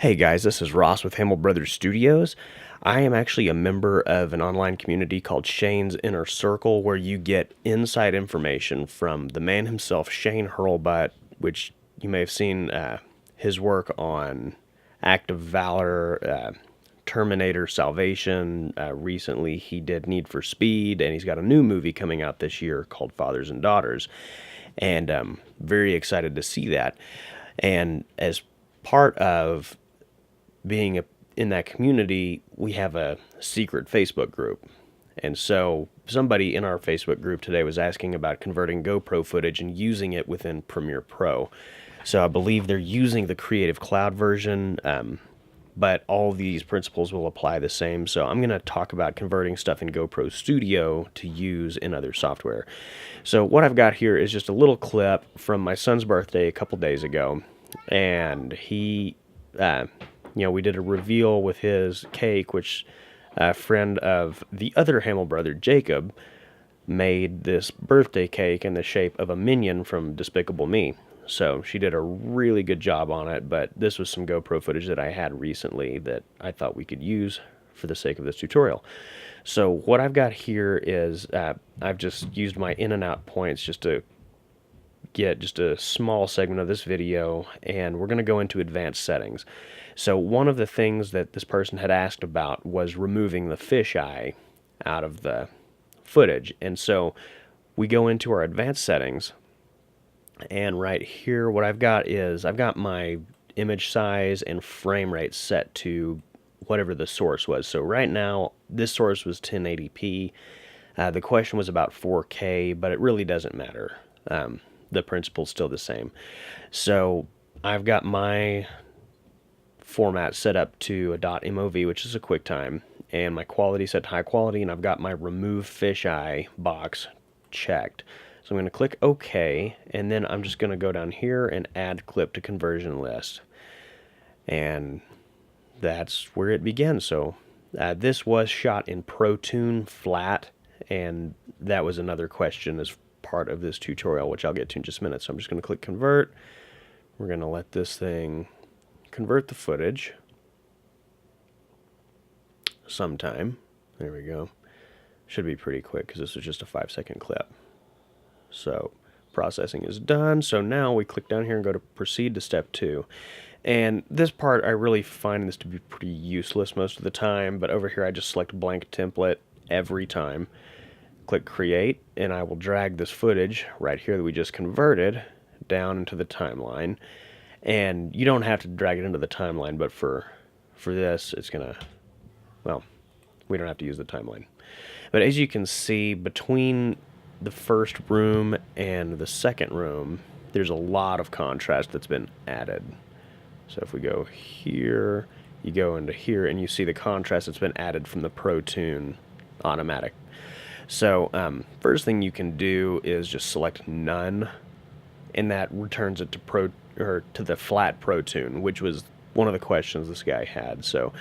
Hey guys, this is Ross with Hamil Brothers Studios. I am actually a member of an online community called Shane's Inner Circle, where you get inside information from the man himself, Shane Hurlbutt, which you may have seen his work on Act of Valor, Terminator Salvation. Recently, he did Need for Speed, and he's got a new movie coming out this year called Fathers and Daughters. And very excited to see that. And as part of being in that community, we have a secret Facebook group. And so somebody in our Facebook group today was asking about converting GoPro footage and using it within Premiere Pro. So I believe they're using the Creative Cloud version, but all these principles will apply the same. So I'm going to talk about converting stuff in GoPro Studio to use in other software. So what I've got here is just a little clip from my son's birthday a couple days ago. And he, we did a reveal with his cake, which a friend of the other Hamil brother, Jacob, made this birthday cake in the shape of a minion from Despicable Me. So she did a really good job on it, but this was some GoPro footage that I had recently that I thought we could use for the sake of this tutorial. So what I've got here is I've just used my in and out points just to get just a small segment of this video, and we're going to go into advanced settings. So one of the things that this person had asked about was removing the fisheye out of the footage. And so we go into our advanced settings, and right here what I've got is I've got my image size and frame rate set to whatever the source was. So right now this source was 1080p. The question was about 4K, but it really doesn't matter. The principle's still the same. So I've got my format set up to a .mov, which is a QuickTime, and my quality set to high quality, and I've got my remove fisheye box checked. So I'm going to click OK, and then I'm just going to go down here and add clip to conversion list. And that's where it begins. So this was shot in ProTune flat, and that was another question as part of this tutorial, which I'll get to in just a minute. So I'm just going to click convert. We're going to let this thing convert the footage sometime. There we go. Should be pretty quick because this was just a 5-second clip. So processing is done. So now we click down here and go to proceed to step 2. And this part, I really find this to be pretty useless most of the time, but over here I just select blank template every time. Click create, and I will drag this footage right here that we just converted down into the timeline. And you don't have to drag it into the timeline, but for this, it's gonna, well, we don't have to use the timeline. But as you can see, between the first room and the second room, there's a lot of contrast that's been added. So if we go here, you go into here, and you see the contrast that's been added from the ProTune automatic. So first thing you can do is just select none, and that returns it to the flat ProTune, which was one of the questions this guy had. So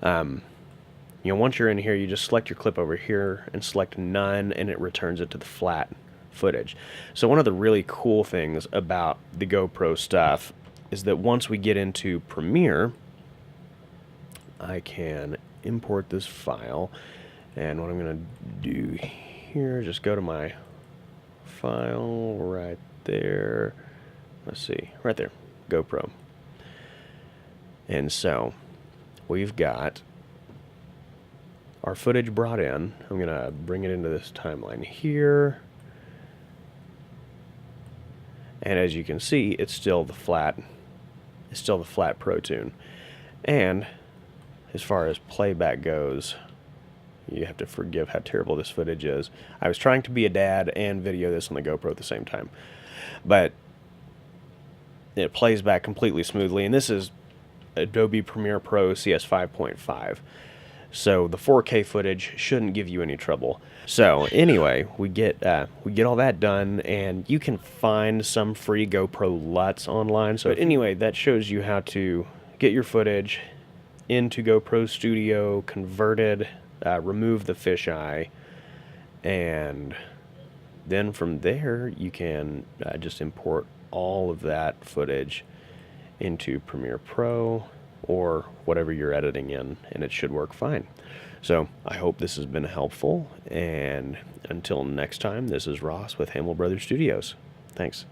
once you're in here, you just select your clip over here and select none, and it returns it to the flat footage. So one of the really cool things about the GoPro stuff is that once we get into Premiere, I can import this file. And what I'm going to do here, just go to my file right there. Let's see, right there, GoPro. And so we've got our footage brought in. I'm going to bring it into this timeline here. And as you can see, it's still the flat ProTune. And as far as playback goes, you have to forgive how terrible this footage is. I was trying to be a dad and video this on the GoPro at the same time. But it plays back completely smoothly. And this is Adobe Premiere Pro CS 5.5. So the 4K footage shouldn't give you any trouble. So anyway, we get all that done, and you can find some free GoPro LUTs online. So anyway, that shows you how to get your footage into GoPro Studio, converted, remove the fisheye, and then from there you can just import all of that footage into Premiere Pro. or whatever you're editing in, and it should work fine. So I hope this has been helpful, and until next time, this is Ross with Hamil Brothers Studios. Thanks.